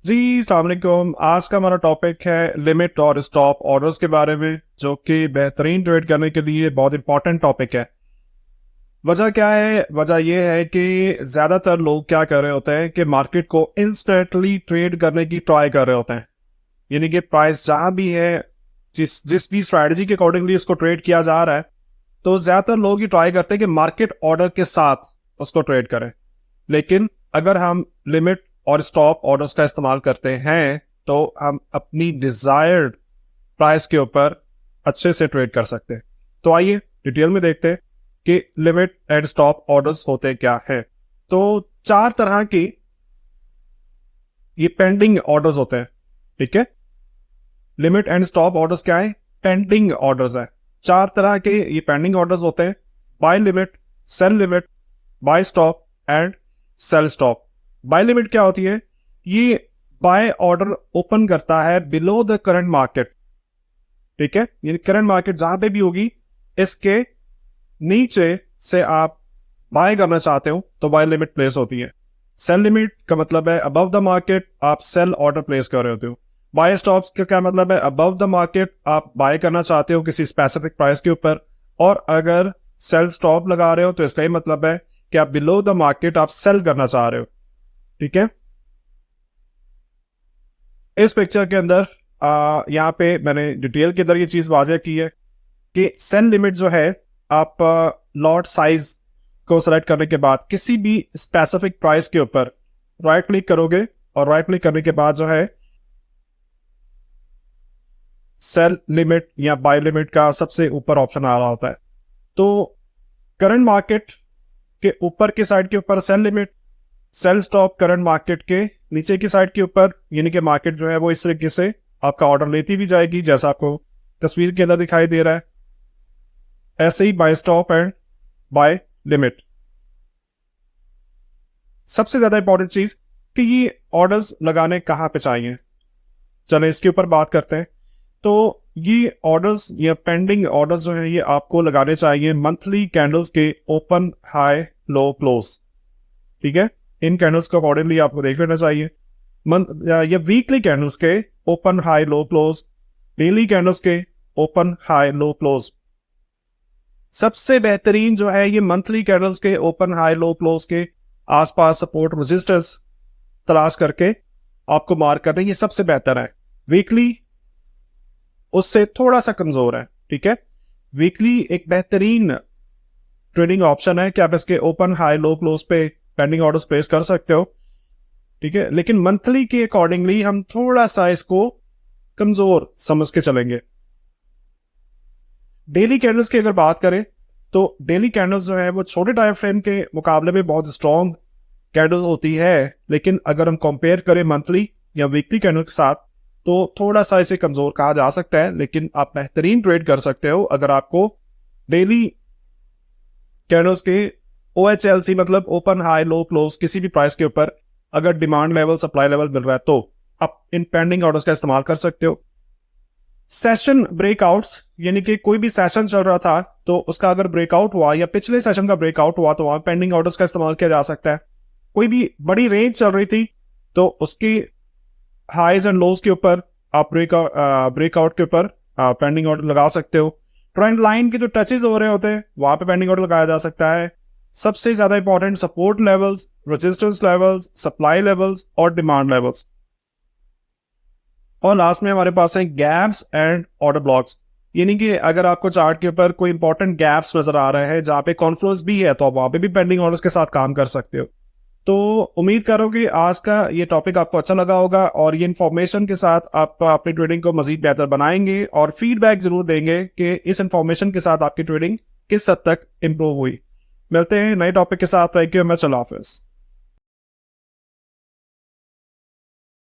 जी अस्सलाम वालेकुम। आज का हमारा टॉपिक है लिमिट और स्टॉप ऑर्डर्स के बारे में, जो कि बेहतरीन ट्रेड करने के लिए बहुत इंपॉर्टेंट टॉपिक है। वजह क्या है? वजह यह है कि ज्यादातर लोग क्या कर रहे होते हैं कि मार्केट को इंस्टेंटली ट्रेड करने की ट्राई कर रहे होते हैं। यानी कि प्राइस जहां भी है, जिस जिस भी स्ट्रैटेजी के अकॉर्डिंगली उसको ट्रेड किया जा रहा है, तो ज्यादातर लोग ये ट्राई करते हैं कि मार्केट ऑर्डर के साथ उसको ट्रेड करें। लेकिन अगर हम लिमिट और स्टॉप ऑर्डर्स का इस्तेमाल करते हैं तो हम अपनी डिजायर्ड प्राइस के ऊपर अच्छे से ट्रेड कर सकते हैं। तो आइए डिटेल में देखते हैं कि लिमिट एंड स्टॉप ऑर्डर्स होते क्या है। तो चार तरह की ये पेंडिंग ऑर्डर्स होते हैं। ठीक है, लिमिट एंड स्टॉप ऑर्डर्स क्या है? पेंडिंग ऑर्डर्स है। चार तरह के ये पेंडिंग ऑर्डर्स होते हैं: buy limit, sell limit, buy stop and sell stop. Buy limit क्या होती है? ये बाय ऑर्डर ओपन करता है बिलो द करंट मार्केट। ठीक है, यानी करंट मार्केट जहां पे भी होगी, इसके नीचे से आप बाय करना चाहते हो तो बाय लिमिट प्लेस होती है। सेल लिमिट का मतलब है अबव द मार्केट आप सेल ऑर्डर प्लेस कर रहे होते हो। बाय स्टॉप्स का क्या मतलब है? अबव द मार्केट आप बाय करना चाहते हो किसी स्पेसिफिक प्राइस के ऊपर, और अगर सेल स्टॉप लगा रहे हो तो इसका ही मतलब है कि आप बिलो द मार्केट आप सेल करना चाह रहे हो। ठीक है, इस पिक्चर के अंदर यहाँ पे मैंने डिटेल के अंदर ये चीज वाज़ेह की है कि सेल लिमिट जो है, आप लॉट साइज को सेलेक्ट करने के बाद किसी भी स्पेसिफिक प्राइस के ऊपर राइट क्लिक करोगे, और राइट क्लिक करने के बाद जो है सेल लिमिट या बाय लिमिट का सबसे ऊपर ऑप्शन आ रहा होता है। तो करंट मार्केट के ऊपर की साइड के ऊपर sell limit, sell stop current market के नीचे की साइड के ऊपर, यानी कि मार्केट जो है वो इस तरीके से आपका ऑर्डर लेती भी जाएगी जैसा आपको तस्वीर के अंदर दिखाई दे रहा है। ऐसे ही buy stop and buy limit. सबसे ज्यादा इंपॉर्टेंट चीज कि ये ऑर्डर्स लगाने कहां पे चाहिए, चले इसके ऊपर बात करते हैं। तो ये ऑर्डर्स या पेंडिंग ऑर्डर्स जो है ये आपको लगाने चाहिए मंथली कैंडल्स के ओपन हाई लो क्लोज। ठीक है, इन कैंडल्स को अकॉर्डिंगली आपको देख लेना चाहिए। मंथ या वीकली कैंडल्स के open high low close, daily candles के ओपन हाई लो क्लोज। सबसे बेहतरीन जो है ये मंथली कैंडल्स के ओपन हाई लो क्लोज के आसपास सपोर्ट रेजिस्टेंस तलाश करके आपको मार्क करना, ये सबसे बेहतर है। वीकली उससे थोड़ा सा कमजोर है। ठीक है, वीकली एक बेहतरीन ट्रेडिंग ऑप्शन है कि आप इसके ओपन हाई लो क्लोज पे पेंडिंग ऑर्डर्स प्लेस कर सकते हो। ठीक है, लेकिन मंथली के अकॉर्डिंगली हम थोड़ा सा इसको कमजोर समझ के चलेंगे। डेली कैंडल्स की अगर बात करें तो डेली कैंडल्स जो है वो छोटे टाइम फ्रेम के मुकाबले में बहुत स्ट्रॉन्ग कैंडल होती है, लेकिन अगर हम कंपेयर करें मंथली या वीकली कैंडल के साथ तो थोड़ा सा इसे कमजोर कहा जा सकता है। लेकिन आप बेहतरीन ट्रेड कर सकते हो अगर आपको डेली कैंडल्स के OHLC मतलब ओपन हाई लो क्लोज किसी भी प्राइस के ऊपर अगर डिमांड लेवल सप्लाई लेवल मिल रहा है तो आप इन पेंडिंग ऑर्डर्स का इस्तेमाल कर सकते हो। सेशन ब्रेकआउट्स, यानी कि कोई भी सेशन चल रहा था तो उसका अगर ब्रेकआउट हुआ या पिछले सेशन का ब्रेकआउट हुआ तो वहां पेंडिंग ऑर्डर्स का इस्तेमाल किया जा सकता है। कोई भी बड़ी रेंज चल रही थी तो उसकी हाईज एंड लोज के ऊपर आप ब्रेकआउट के ऊपर पेंडिंग ऑर्डर लगा सकते हो। ट्रेंड लाइन के जो टचेज हो रहे होते हैं वहां पे पेंडिंग ऑर्डर लगाया जा सकता है। सबसे ज्यादा important support levels, resistance levels, supply levels और डिमांड लेवल्स। और लास्ट में हमारे पास है गैप्स एंड ऑर्डर ब्लॉक्स, यानी कि अगर आपको चार्ट के ऊपर कोई इंपॉर्टेंट गैप्स नजर आ रहे हैं जहां पे कॉन्फ्लुएंस भी है तो आप वहां पे भी पेंडिंग ऑर्डर्स के साथ काम कर सकते हो। तो उम्मीद करो कि आज का ये टॉपिक आपको अच्छा लगा होगा और ये इन्फॉर्मेशन के साथ आप अपनी ट्रेडिंग को मजीद बेहतर बनाएंगे और फीडबैक जरूर देंगे कि इस इन्फॉर्मेशन के साथ आपकी ट्रेडिंग किस हद तक इंप्रूव हुई। मिलते हैं नए टॉपिक के साथ। थैंक यू, मैं हाफिज।